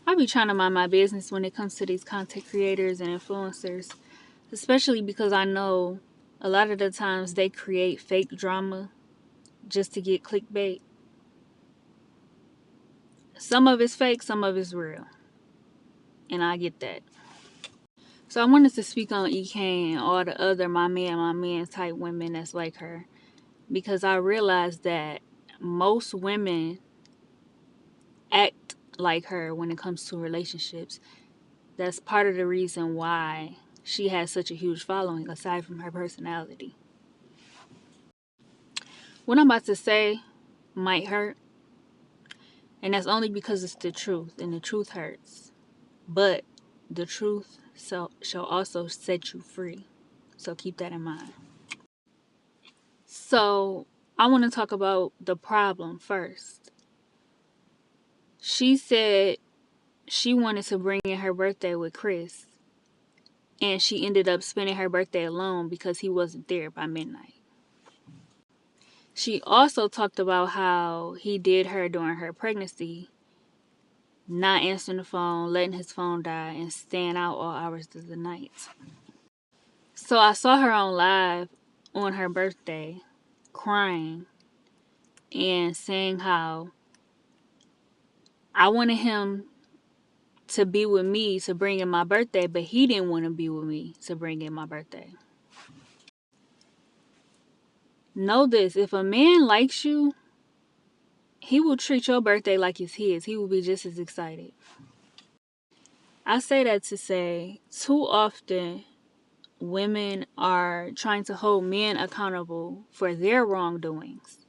I be trying to mind my business when it comes to these content creators and influencers, especially because I know a lot of the times they create fake drama just to get clickbait. Some of it's fake, some of it's real, and I get that. So I wanted to speak on EK and all the other my man type women that's like her because I realized that most women act like her when it comes to relationships. That's part of the reason why she has such a huge following, aside from her personality. What I'm about to say might hurt, and that's only because it's the truth, and the truth hurts. But the truth shall also set you free. So keep that in mind. So I want to talk about the problem first. She said she wanted to bring in her birthday with Chris, and she ended up spending her birthday alone because he wasn't there by midnight. She also talked about how he did her during her pregnancy, not answering the phone, letting his phone die, and staying out all hours of the night. So I saw her on live on her birthday crying and saying how I wanted him to be with me to bring in my birthday, but he didn't want to be with me to bring in my birthday. Know this, if a man likes you, he will treat your birthday like it's his. He will be just as excited. I say that to say, too often women are trying to hold men accountable for their wrongdoings,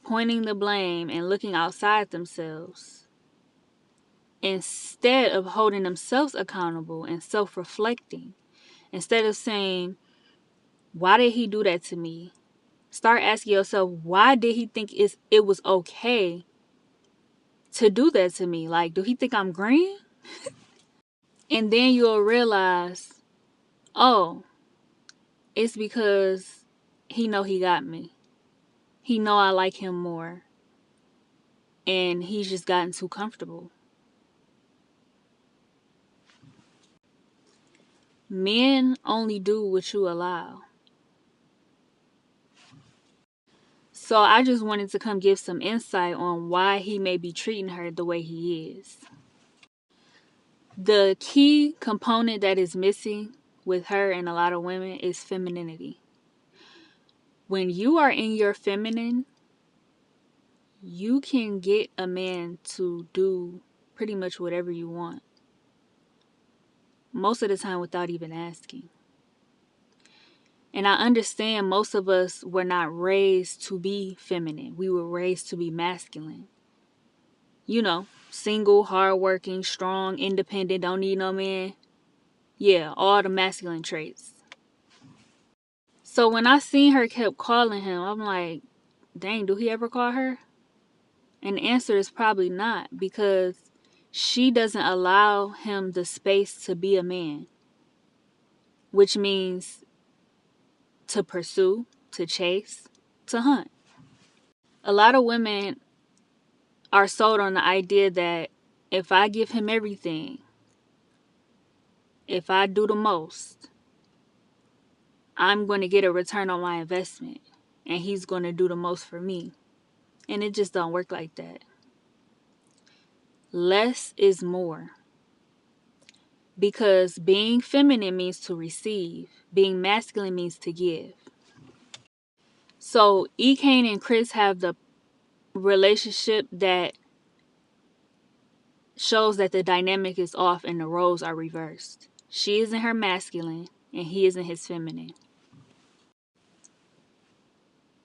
pointing the blame and looking outside themselves, instead of holding themselves accountable and self reflecting. Instead of saying, why did he do that to me? Start asking yourself, why did he think it was okay to do that to me? Like, do he think I'm green? And then you'll realize, oh, it's because he know he got me. He know I like him more. And he's just gotten too comfortable. Men only do what you allow. So I just wanted to come give some insight on why he may be treating her the way he is. The key component that is missing with her and a lot of women is femininity. When you are in your feminine, you can get a man to do pretty much whatever you want. Most of the time without even asking. And I understand most of us were not raised to be feminine. We were raised to be masculine. You know, single, hardworking, strong, independent, don't need no man. Yeah, all the masculine traits. So when I seen her kept calling him, I'm like, dang, do he ever call her? And the answer is probably not, because she doesn't allow him the space to be a man, which means to pursue, to chase, to hunt. A lot of women are sold on the idea that if I give him everything, if I do the most, I'm going to get a return on my investment and he's going to do the most for me. And it just don't work like that. Less is more. Because being feminine means to receive, being masculine means to give. So Kane and Chris have the relationship that shows that the dynamic is off and the roles are reversed. She is in her masculine and he is in his feminine.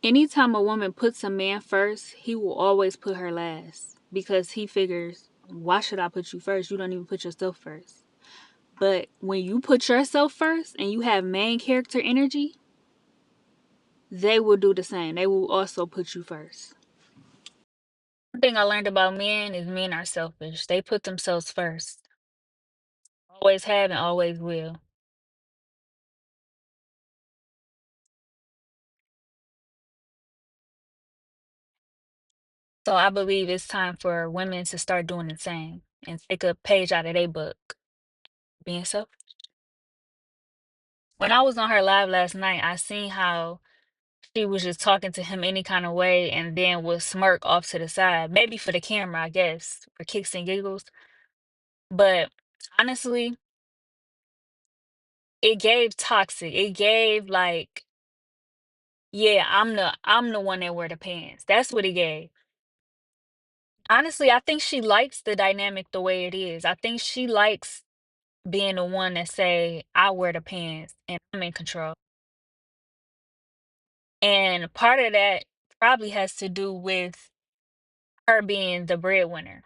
Anytime a woman puts a man first, he will always put her last because he figures, why should I put you first? You don't even put yourself first. But when you put yourself first and you have main character energy, they will do the same. They will also put you first. One thing I learned about men is men are selfish. They put themselves first. Always have and always will. So I believe it's time for women to start doing the same. and take a page out of their book. Being so when I was on her live last night, I seen how she was just talking to him any kind of way and then would smirk off to the side. Maybe for the camera, I guess, for kicks and giggles. But honestly, it gave toxic. It gave like, yeah, I'm the one that wear the pants. That's what it gave. Honestly, I think she likes the dynamic the way it is. I think she likes being the one that say, I wear the pants and I'm in control. And part of that probably has to do with her being the breadwinner.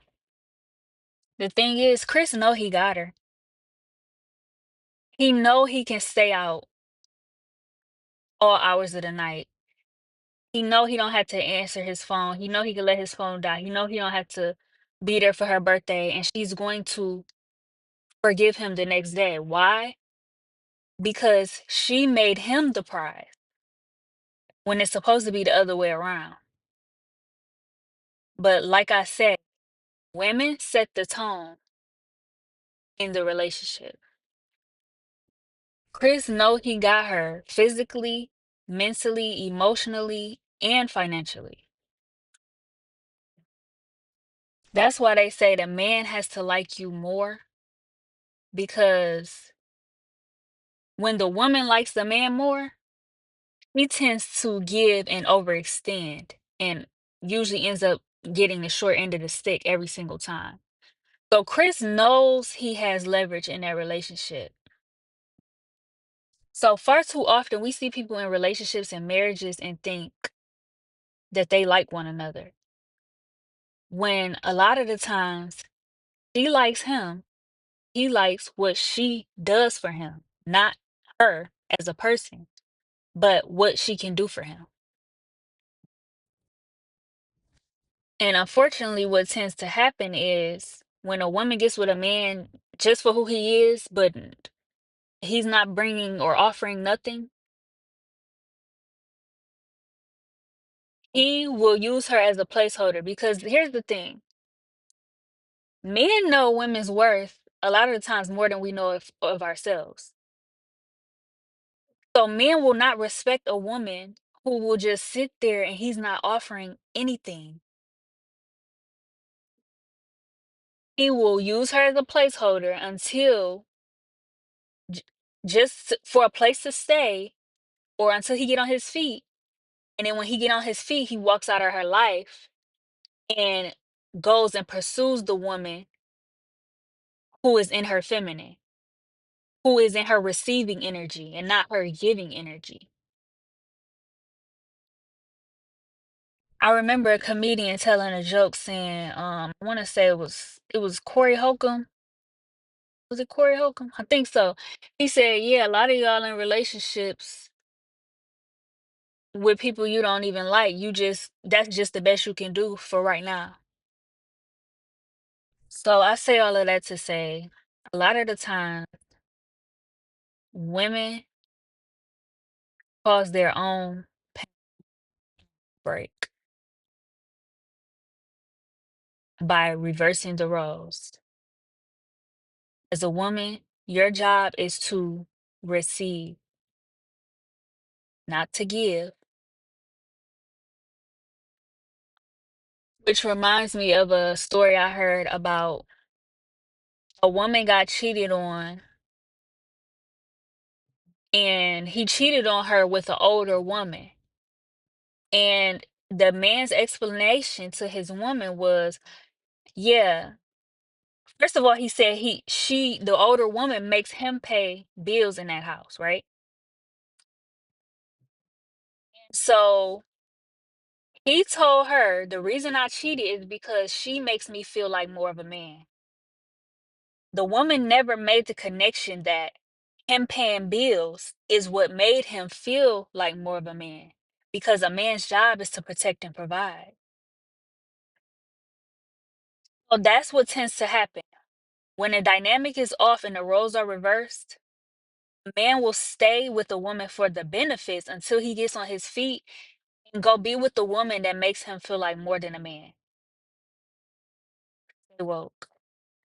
The thing is, Chris know he got her. He know he can stay out all hours of the night. He know he don't have to answer his phone. He know he can let his phone die. He know he don't have to be there for her birthday, and she's going to forgive him the next day. Why? Because she made him the prize when it's supposed to be the other way around. But like I said, women set the tone in the relationship. Chris know he got her physically, mentally, emotionally, and financially. That's why they say the man has to like you more, because when the woman likes the man more, he tends to give and overextend and usually ends up getting the short end of the stick every single time. So Chris knows he has leverage in that relationship. So far too often we see people in relationships and marriages and think that they like one another. When a lot of the times she likes him, he likes what she does for him, not her as a person, but what she can do for him. And unfortunately, what tends to happen is when a woman gets with a man just for who he is, but he's not bringing or offering nothing, he will use her as a placeholder. Because here's the thing, men know women's worth a lot of the times more than we know of ourselves. So men will not respect a woman who will just sit there and he's not offering anything. He will use her as a placeholder until j- just for a place to stay or until he get on his feet. And then when he get on his feet, he walks out of her life and goes and pursues the woman who is in her feminine, who is in her receiving energy and not her giving energy. I remember a comedian telling a joke saying, I want to say it was Corey Holcomb. Was it Corey Holcomb? I think so. He said, "Yeah, a lot of y'all in relationships with people you don't even like. You just that's just the best you can do for right now." So I say all of that to say, a lot of the time, women cause their own break by reversing the roles. As a woman, your job is to receive, not to give. Which reminds me of a story I heard about a woman got cheated on, and he cheated on her with an older woman. And the man's explanation to his woman was, yeah, first of all, he said the older woman makes him pay bills in that house, right? So he told her the reason I cheated is because she makes me feel like more of a man. The woman never made the connection that him paying bills is what made him feel like more of a man, because a man's job is to protect and provide. So that's what tends to happen. When the dynamic is off and the roles are reversed, a man will stay with the woman for the benefits until he gets on his feet and go be with the woman that makes him feel like more than a man. Stay woke.